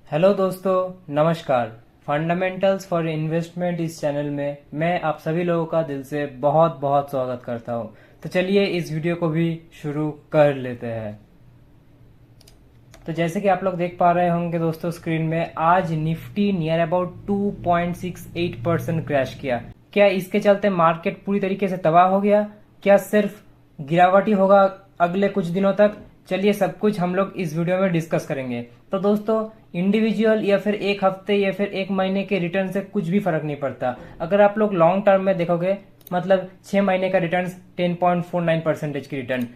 Hello दोस्तों, नमस्कार। Fundamentals for investment इस चैनल में मैं आप सभी लोगों का दिल से बहुत बहुत स्वागत करता हूं। तो चलिए इस वीडियो को भी शुरू कर लेते हैं। तो जैसे कि आप लोग देख पा रहे होंगे दोस्तों स्क्रीन में, आज निफ्टी नियर अबाउट 2.68% क्रैश किया। क्या इसके चलते मार्केट पूरी तरीके से तबाह हो गया? क्या सिर्फ गिरावट ही होगा अगले कुछ दिनों तक? चलिए सब कुछ हम लोग इस वीडियो में डिस्कस करेंगे। तो दोस्तों, इंडिविजुअल या फिर एक हफ्ते या फिर एक महीने के रिटर्न से कुछ भी फर्क नहीं पड़ता। अगर आप लोग लॉन्ग टर्म में देखोगे, मतलब 6 महीने का रिटर्न 10.49% की रिटर्न,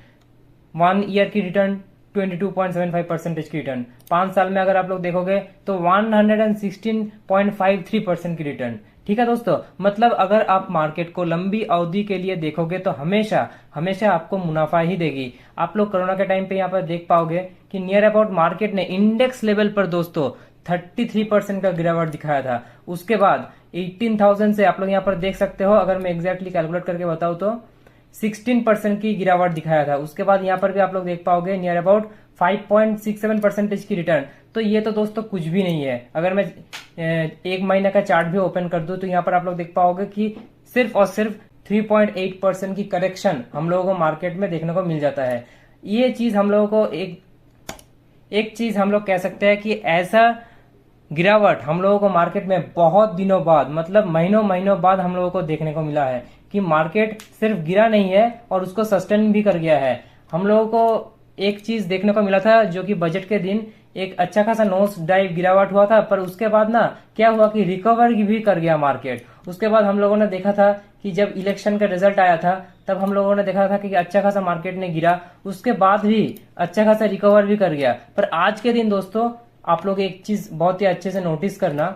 1 ईयर की रिटर्न 22.75% की रिटर्न, 5 साल में अगर आप लोग देखोगे तो 116.53% की रिटर्न। ठीक है दोस्तों, मतलब अगर आप मार्केट को लंबी अवधि के लिए देखोगे तो हमेशा हमेशा आपको मुनाफा ही देगी। आप लोग कोरोना के टाइम पे यहाँ पर देख पाओगे कि नियर अबाउट मार्केट ने इंडेक्स लेवल पर दोस्तों 33% का गिरावट दिखाया था। उसके बाद 18,000 से आप लोग यहाँ पर देख सकते हो, अगर मैं एग्जैक्टली कैलकुलेट करके बताऊं तो 16% की गिरावट दिखाया था। उसके बाद यहाँ पर भी आप लोग देख पाओगे नियर अबाउट 5.67% की रिटर्न। तो ये तो दोस्तों कुछ भी नहीं है। अगर मैं एक महीने का चार्ट भी ओपन कर दूं तो यहाँ पर आप लोग देख पाओगे कि सिर्फ और सिर्फ 3.8% की करेक्शन हम लोगों को मार्केट में देखने को मिल जाता है। ये चीज हम लोगों को एक चीज हम लोग कह सकते हैं कि ऐसा गिरावट हम लोगों को मार्केट में बहुत दिनों बाद, मतलब महीनों महीनों बाद हम लोगों को देखने को मिला है कि मार्केट सिर्फ गिरा नहीं है और उसको सस्टेन भी कर गया है। हम लोगों को एक चीज देखने को मिला था जो कि बजट के दिन एक अच्छा खासा नोस डाइव गिरावट हुआ था, पर उसके बाद ना क्या हुआ कि रिकवर भी कर गया मार्केट। उसके बाद हम लोगों ने देखा था कि जब इलेक्शन का रिजल्ट आया था तब हम लोगों ने देखा था कि अच्छा खासा मार्केट ने गिरा, उसके बाद भी अच्छा खासा रिकवर भी कर गया। पर आज के दिन दोस्तों आप लोग एक चीज बहुत ही अच्छे से नोटिस करना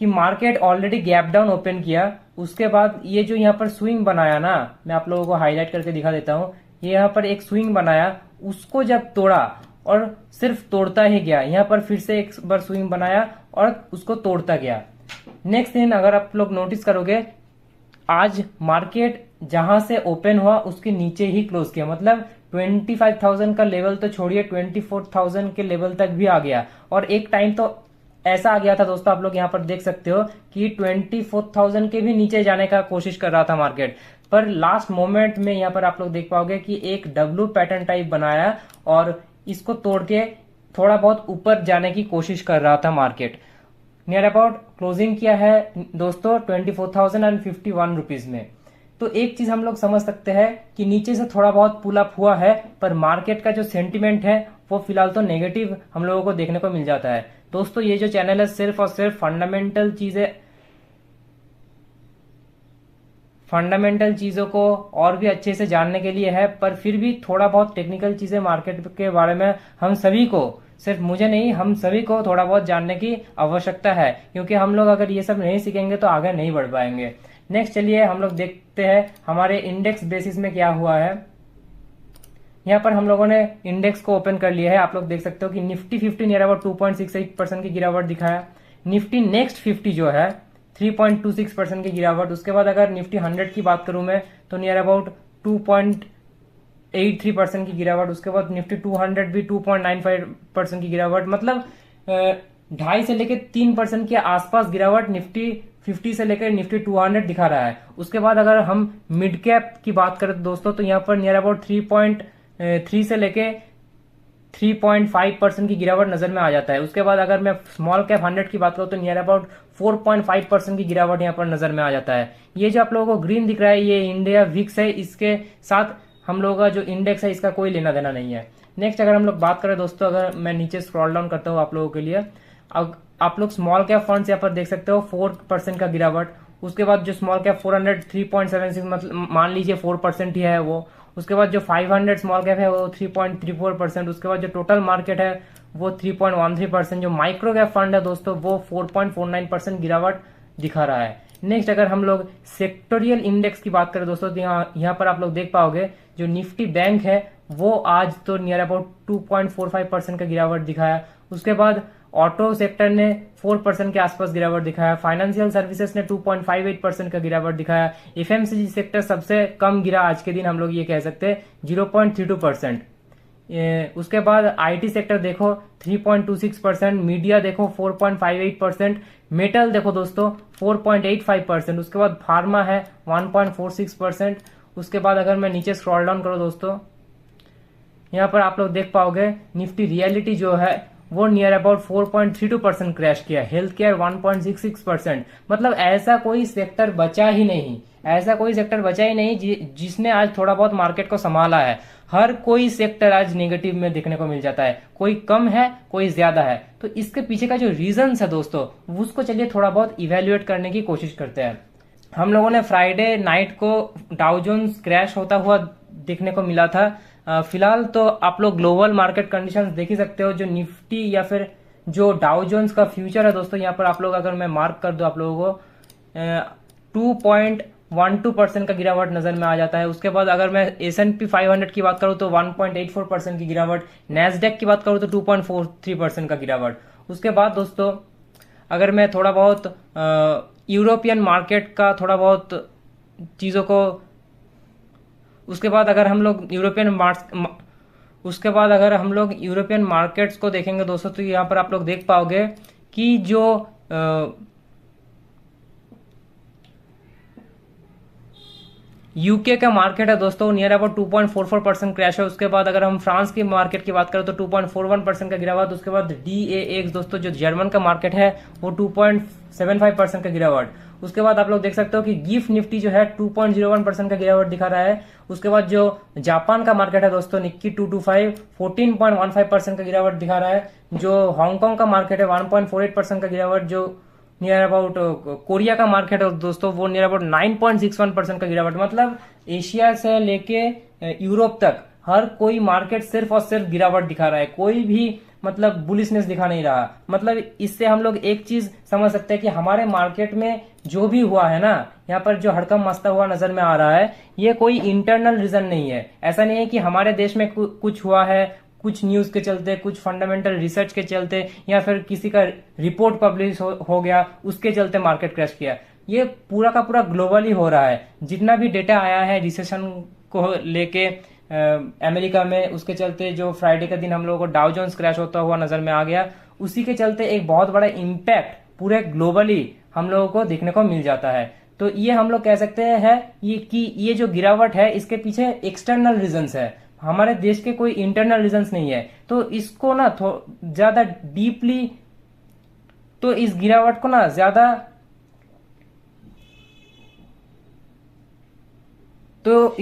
कि market already gap down open किया। उसके बाद ये जो यहाँ पर स्विंग बनाया ना, मैं आप लोगों को हाईलाइट करके दिखा देता हूँ। ये यहाँ पर एक स्विंग बनाया, उसको जब तोड़ा और सिर्फ तोड़ता ही गया, यहाँ पर फिर से एक बार स्विंग बनाया और उसको तोड़ता गया। नेक्स्ट दिन अगर आप लोग नोटिस करोगे, आज मार्केट जहां से ओपन हुआ उसके नीचे ही क्लोज किया, मतलब 25,000 का लेवल तो छोड़िए 24,000 के लेवल तक भी आ गया। और एक टाइम तो ऐसा आ गया था दोस्तों, आप लोग यहाँ पर देख सकते हो कि 24,000 के भी नीचे जाने का कोशिश कर रहा था मार्केट। पर लास्ट मोमेंट में यहाँ पर आप लोग देख पाओगे कि एक डब्ल्यू पैटर्न टाइप बनाया और इसको तोड़ के थोड़ा बहुत ऊपर जाने की कोशिश कर रहा था मार्केट। नियर अबाउट क्लोजिंग किया है दोस्तों 24,051 रुपीज में। तो एक चीज हम लोग समझ सकते हैं कि नीचे से थोड़ा बहुत पुल अप हुआ है, पर मार्केट का जो सेंटिमेंट है वो फिलहाल तो नेगेटिव हम लोगों को देखने को मिल जाता है। दोस्तों ये जो चैनल है सिर्फ और सिर्फ फंडामेंटल चीजों को और भी अच्छे से जानने के लिए है, पर फिर भी थोड़ा बहुत टेक्निकल चीजें मार्केट के बारे में हम सभी को, सिर्फ मुझे नहीं, हम सभी को थोड़ा बहुत जानने की आवश्यकता है, क्योंकि हम लोग अगर ये सब नहीं सीखेंगे तो आगे नहीं बढ़ पाएंगे। नेक्स्ट चलिए हम लोग देखते हैं हमारे इंडेक्स बेसिस में क्या हुआ है। यहाँ पर हम लोगों ने इंडेक्स को ओपन कर लिया है। आप लोग देख सकते हो कि निफ्टी 50 नियर अबाउट 2.68% की गिरावट दिखाया। निफ्टी नेक्स्ट 50 जो है 3.26% की गिरावट। उसके बाद अगर निफ्टी 100 की बात करूं मैं तो नियर अबाउट 2.83% की गिरावट। उसके बाद निफ्टी 200 भी 2.95% की गिरावट, मतलब 2.5 से लेकर 3% के आसपास गिरावट निफ्टी 50 से लेकर निफ्टी 200 दिखा रहा है। उसके बाद अगर हम मिड कैप की बात करें तो दोस्तों, तो यहाँ पर नियर अबाउट 3.3 से लेके 3.5% की गिरावट नजर में आ जाता है। उसके बाद अगर मैं स्मॉल कैप 100 की बात करूं तो नियर अबाउट 4.5% की गिरावट यहाँ पर नजर में आ जाता है। ये जो आप लोगों को ग्रीन दिख रहा है ये इंडिया विक्स है, इसके साथ हम लोगों का जो इंडेक्स है इसका कोई लेना देना नहीं है। नेक्स्ट अगर हम लोग बात करें दोस्तों, अगर मैं नीचे स्क्रॉल डाउन करता हूँ आप लोगों के लिए, अब आप लोग स्मॉल कैप फंड्स यहाँ पर देख सकते हो 4% का गिरावट। उसके बाद जो स्मॉल कैप 400 3.76, मतलब मान लीजिए 4% ही है वो। उसके बाद जो 500 स्मॉल कैप है वो 3.34%। उसके बाद जो टोटल मार्केट है वो 3.13%। जो माइक्रो कैप फंड है दोस्तों वो 4.49% गिरावट दिखा रहा है। नेक्स्ट अगर हम लोग सेक्टोरियल इंडेक्स की बात करें दोस्तों, तो यहाँ पर आप लोग देख पाओगे जो निफ्टी बैंक है वो आज तो नियर अबाउट 2.45% का गिरावट दिखाया। उसके बाद ऑटो सेक्टर ने 4% के आसपास गिरावट दिखाया। फाइनेंशियल सर्विसेज ने 2.58% का गिरावट दिखाया। एफएमसीजी सेक्टर सबसे कम गिरा आज के दिन, हम लोग ये कह सकते हैं 0.32%। उसके बाद आईटी सेक्टर देखो 3.26%, मीडिया देखो 4.58%, मेटल देखो दोस्तों 4.85%, उसके बाद फार्मा है 1.46%। उसके बाद अगर मैं नीचे स्क्रॉल डाउन करूं दोस्तों, यहाँ पर आप लोग देख पाओगे निफ्टी रियलिटी जो है वो नियर अबाउट 4.32% क्रैश किया, हेल्थ केयर 1.66%। मतलब ऐसा कोई सेक्टर बचा ही नहीं, ऐसा कोई सेक्टर बचा ही नहीं जिसने आज थोड़ा बहुत मार्केट को संभाला है। हर कोई सेक्टर आज नेगेटिव में देखने को मिल जाता है, कोई कम है कोई ज्यादा है। तो इसके पीछे का जो रीजन है दोस्तों, उसको चलिए थोड़ा बहुत इवेल्युएट करने की कोशिश करते हैं। हम लोगों ने फ्राइडे नाइट को डाउ जोन्स क्रैश होता हुआ देखने को मिला था। फिलहाल तो आप लोग ग्लोबल मार्केट कंडीशंस देख ही सकते हो। जो निफ्टी या फिर जो डाउ जोन्स का फ्यूचर है दोस्तों, यहाँ पर आप लोग अगर मैं मार्क कर दूं आप लोगों को 2.12% का गिरावट नजर में आ जाता है। उसके बाद अगर मैं S&P 500 की बात करूं तो 1.84% की गिरावट, नैस्डैक की बात करूं तो 2.43% का गिरावट। उसके बाद दोस्तों अगर मैं थोड़ा बहुत यूरोपियन मार्केट का थोड़ा बहुत चीजों को, उसके बाद अगर हम लोग यूरोपियन मार्केट्स को देखेंगे दोस्तों, तो यहाँ पर आप लोग देख पाओगे कि जो यूके का मार्केट है दोस्तों नियर अबाउट 2.44% क्रैश है। उसके बाद अगर हम फ्रांस की मार्केट की बात करें तो 2.41% का गिरावट। उसके बाद DAX दोस्तों जो जर्मन का मार्केट है वो 2.75% का गिरावट। उसके बाद आप लोग देख सकते हो कि गिफ्ट निफ्टी जो है 2.01% का गिरावट दिखा रहा है। उसके बाद जो जापान का मार्केट है दोस्तों निक्की 225 14.15% का गिरावट दिखा रहा है। जो हांगकांग का मार्केट है 1.48% का गिरावट। जो नियर अबाउट कोरिया का मार्केट है दोस्तों वो नियर अबाउट 9.61% का गिरावट। मतलब एशिया से लेके यूरोप तक हर कोई मार्केट सिर्फ और सिर्फ गिरावट दिखा रहा है, कोई भी मतलब बुलिशनेस दिखा नहीं रहा। मतलब इससे हम लोग एक चीज समझ सकते हैं कि हमारे मार्केट में जो भी हुआ है ना, यहाँ पर जो हड़कंप मचता हुआ नजर में आ रहा है, ये कोई इंटरनल रीजन नहीं है। ऐसा नहीं है कि हमारे देश में कुछ हुआ है, कुछ न्यूज के चलते, कुछ फंडामेंटल रिसर्च के चलते, या फिर किसी का रिपोर्ट पब्लिश हो गया उसके चलते मार्केट क्रैश किया। ये पूरा का पूरा ग्लोबली हो रहा है। जितना भी डेटा आया है रिसेशन को लेके अमेरिका में, उसके चलते जो फ्राइडे का दिन हम लोगों को डाउ जोन्स क्रैश होता हुआ नजर में आ गया, उसी के चलते एक बहुत बड़ा इम्पैक्ट पूरे ग्लोबली हम लोगों को देखने को मिल जाता है। तो ये हम लोग कह सकते हैं ये जो गिरावट है इसके पीछे एक्सटर्नल रीजंस है, हमारे देश के कोई इंटरनल रीजंस नहीं है। तो इसको ना ज्यादा डीपली, तो इस गिरावट को ना ज्यादा, तो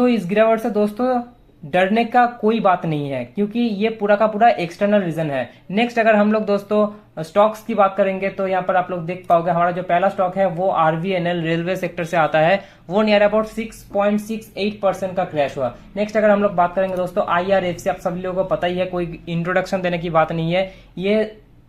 इस गिरावट से दोस्तों डरने का कोई बात नहीं है, क्योंकि ये पूरा का पूरा एक्सटर्नल रीजन है। नेक्स्ट अगर हम लोग दोस्तों स्टॉक्स की बात करेंगे तो यहाँ पर आप लोग देख पाओगे हमारा जो पहला स्टॉक है वो RVNL रेलवे सेक्टर से आता है, वो नियर अबाउट 6.68% का क्रैश हुआ। नेक्स्ट अगर हम लोग बात करेंगे दोस्तों IRFC, आप सभी लोगों को पता ही है, कोई इंट्रोडक्शन देने की बात नहीं है। ये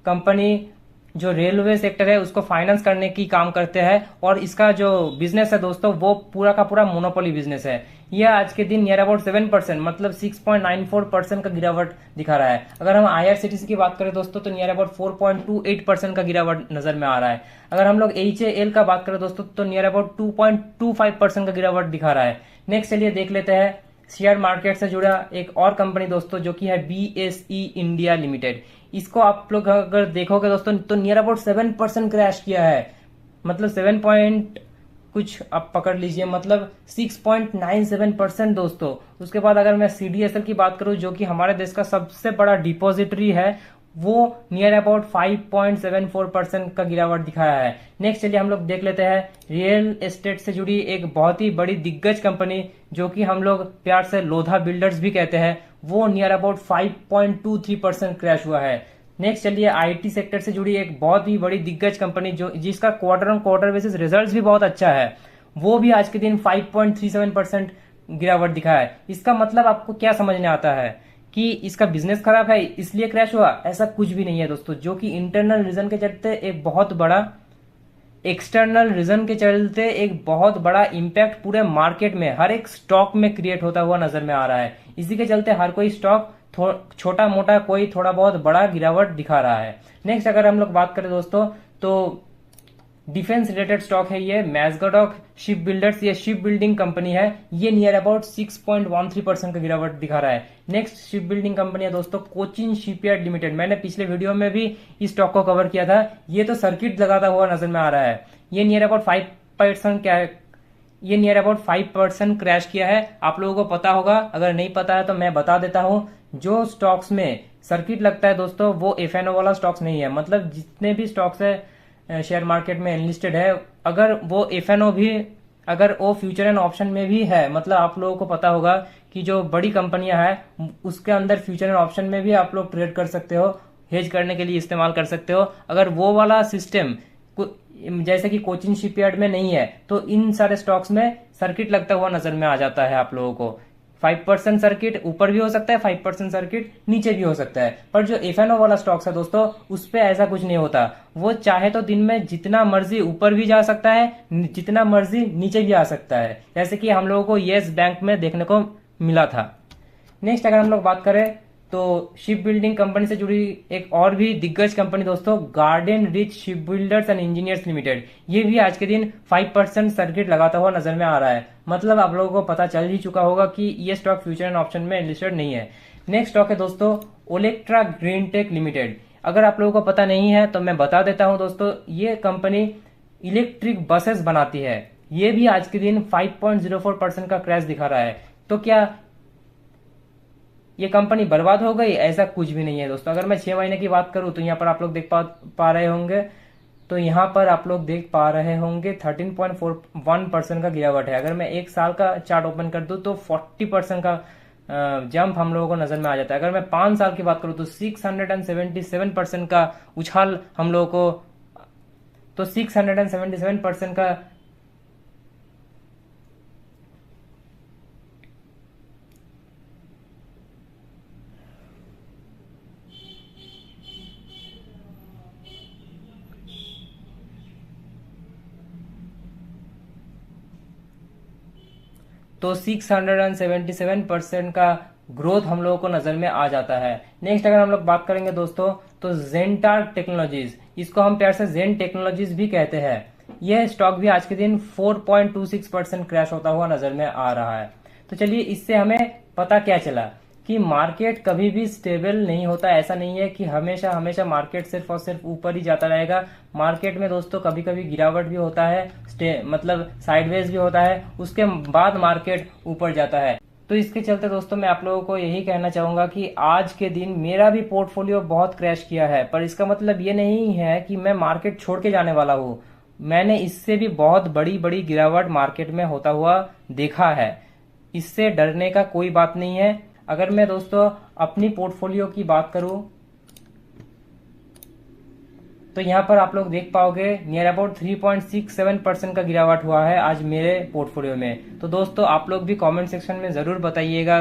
कंपनी जो रेलवे सेक्टर है उसको फाइनेंस करने की काम करते हैं, और इसका जो बिजनेस है दोस्तों वो पूरा का पूरा मोनोपोली बिजनेस है। यह आज के दिन नियर अबाउट 7% मतलब 6.94% का गिरावट दिखा रहा है। अगर हम IRCTC की बात करें दोस्तों तो नियर अबाउट 4.28% का गिरावट नजर में आ रहा है। अगर हम लोग HAL का बात करें दोस्तों तो नियर अबाउट 2.25% का गिरावट दिखा रहा है। नेक्स्ट चलिए देख लेते हैं शेयर मार्केट से जुड़ा एक और कंपनी दोस्तों जो कि है BSE इंडिया लिमिटेड। इसको आप लोग अगर देखोगे दोस्तों तो नियर अबाउट 7% क्रैश किया है, मतलब 7 पॉइंट कुछ आप पकड़ लीजिए, मतलब 6.97% दोस्तों। उसके बाद अगर मैं CDSL की बात करूं जो कि हमारे देश का सबसे बड़ा डिपॉजिटरी है, वो नियर अबाउट 5.74% का गिरावट दिखाया है। नेक्स्ट चलिए हम लोग देख लेते हैं रियल एस्टेट से जुड़ी एक बहुत ही बड़ी दिग्गज कंपनी जो कि हम लोग प्यार से लोधा बिल्डर्स भी कहते हैं, वो नियर अबाउट 5.23% क्रैश हुआ है। नेक्स्ट चलिए IT सेक्टर से जुड़ी एक बहुत ही बड़ी दिग्गज कंपनी जो जिसका quarter on quarter basis results भी बहुत अच्छा है, वो भी आज के दिन 5.37% गिरावट दिखाया है। इसका मतलब आपको क्या समझने आता है कि इसका बिजनेस खराब है इसलिए क्रैश हुआ? ऐसा कुछ भी नहीं है दोस्तों, जो कि इंटरनल रीजन के चलते एक बहुत बड़ा, एक्सटर्नल रीजन के चलते एक बहुत बड़ा इंपैक्ट पूरे मार्केट में हर एक स्टॉक में क्रिएट होता हुआ नजर में आ रहा है। इसी के चलते हर कोई स्टॉक छोटा मोटा कोई थोड़ा बहुत बड़ा गिरावट दिखा रहा है। नेक्स्ट अगर हम लोग बात करें दोस्तों तो डिफेंस रिलेटेड स्टॉक है ये। मैजगाडॉक शिप बिल्डर्स, ये शिप बिल्डिंग कंपनी है। ये नियर अबाउट 6.13% का गिरावट दिखा रहा है। नेक्स्ट शिप बिल्डिंग कंपनी है दोस्तों कोचिन शिपयार्ड लिमिटेड। मैंने पिछले वीडियो में भी इस स्टॉक को कवर किया था। ये तो सर्किट लगाता हुआ नजर में आ रहा है। ये नियर अबाउट 5% क्रैश किया है। आप लोगों को पता होगा, अगर नहीं पता है तो मैं बता देता हूँ। जो स्टॉक्स में सर्किट लगता है दोस्तों वो एफएनओ वाला स्टॉक्स नहीं है। मतलब जितने भी स्टॉक्स है शेयर मार्केट में एनलिस्टेड है, अगर वो एफएनओ भी, अगर वो फ्यूचर एंड ऑप्शन में भी है, मतलब आप लोगों को पता होगा कि जो बड़ी कंपनियां हैं उसके अंदर फ्यूचर एंड ऑप्शन में भी आप लोग ट्रेड कर सकते हो, हेज करने के लिए इस्तेमाल कर सकते हो। अगर वो वाला सिस्टम जैसे कि कोचिन शिपयार्ड में नहीं है तो इन सारे स्टॉक्स में सर्किट लगता हुआ नजर में आ जाता है आप लोगों को। 5% सर्किट ऊपर भी हो सकता है, 5% सर्किट नीचे भी हो सकता है। पर जो एफएनओ वाला स्टॉक्स है दोस्तों उस पे ऐसा कुछ नहीं होता। वो चाहे तो दिन में जितना मर्जी ऊपर भी जा सकता है, जितना मर्जी नीचे भी आ सकता है, जैसे कि हम लोगों को येस बैंक में देखने को मिला था। नेक्स्ट अगर हम लोग बात करें तो शिप बिल्डिंग कंपनी से जुड़ी एक और भी दिग्गज कंपनी दोस्तों garden rich ship builders and engineers limited. ये भी आज के दिन 5% सर्किट लगाता हुआ नजर में आ रहा है। मतलब आप लोगों को पता चल ही चुका होगा कि ये स्टॉक फ्यूचर एंड ऑप्शन में लिस्टेड नहीं है। नेक्स्ट स्टॉक है दोस्तों ओलेक्ट्रा ग्रीन टेक लिमिटेड। अगर आप लोगों को पता नहीं है तो मैं बता देता हूं दोस्तों, ये कंपनी इलेक्ट्रिक बसेस बनाती है। ये भी आज के दिन 5.04% का क्रैश दिखा रहा है। तो क्या ये कंपनी बर्बाद हो गई? ऐसा कुछ भी नहीं है दोस्तों। अगर मैं 6 महीने की बात करूं तो यहाँ पर आप लोग देख पा रहे होंगे, तो यहाँ पर आप लोग देख पा रहे होंगे 13.41% का गिरावट है। अगर मैं एक साल का चार्ट ओपन कर दूं तो 40% का जंप हम लोगों को नजर में आ जाता है। अगर मैं 5 साल की बात करूं तो 677% का उछाल हम लोगों को, तो 677% का तो 677% का ग्रोथ हम लोगों को नजर में आ जाता है। नेक्स्ट अगर हम लोग बात करेंगे दोस्तों तो जेंटार टेक्नोलॉजीज, इसको हम प्यार से जेन टेक्नोलॉजीज भी कहते हैं। यह स्टॉक भी आज के दिन 4.26% क्रैश होता हुआ नजर में आ रहा है। तो चलिए इससे हमें पता क्या चला कि मार्केट कभी भी स्टेबल नहीं होता। ऐसा नहीं है कि हमेशा हमेशा मार्केट सिर्फ और सिर्फ ऊपर ही जाता रहेगा। मार्केट में दोस्तों कभी कभी गिरावट भी होता है, मतलब साइडवेज भी होता है, उसके बाद मार्केट ऊपर जाता है। तो इसके चलते दोस्तों मैं आप लोगों को यही कहना चाहूंगा कि आज के दिन मेरा भी पोर्टफोलियो बहुत क्रैश किया है, पर इसका मतलब ये नहीं है कि मैं मार्केट छोड़ के जाने वाला हूँ। मैंने इससे भी बहुत बड़ी बड़ी गिरावट मार्केट में होता हुआ देखा है। इससे डरने का कोई बात नहीं है। अगर मैं दोस्तों अपनी पोर्टफोलियो की बात करूं तो यहां पर आप लोग देख पाओगे नियर अबाउट 3.67% का गिरावट हुआ है आज मेरे पोर्टफोलियो में। तो दोस्तों आप लोग भी कमेंट सेक्शन में जरूर बताइएगा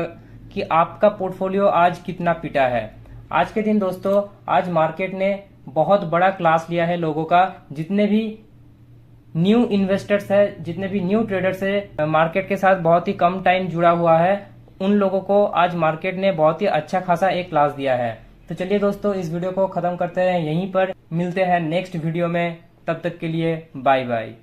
कि आपका पोर्टफोलियो आज कितना पिटा है। आज के दिन दोस्तों आज मार्केट ने बहुत बड़ा क्लास लिया है लोगों का। जितने भी न्यू इन्वेस्टर्स है, जितने भी न्यू ट्रेडर्स है, मार्केट के साथ बहुत ही कम टाइम जुड़ा हुआ है, उन लोगों को आज मार्केट ने बहुत ही अच्छा खासा एक क्लास दिया है। तो चलिए दोस्तों इस वीडियो को खत्म करते हैं यहीं पर। मिलते हैं नेक्स्ट वीडियो में, तब तक के लिए बाय बाय।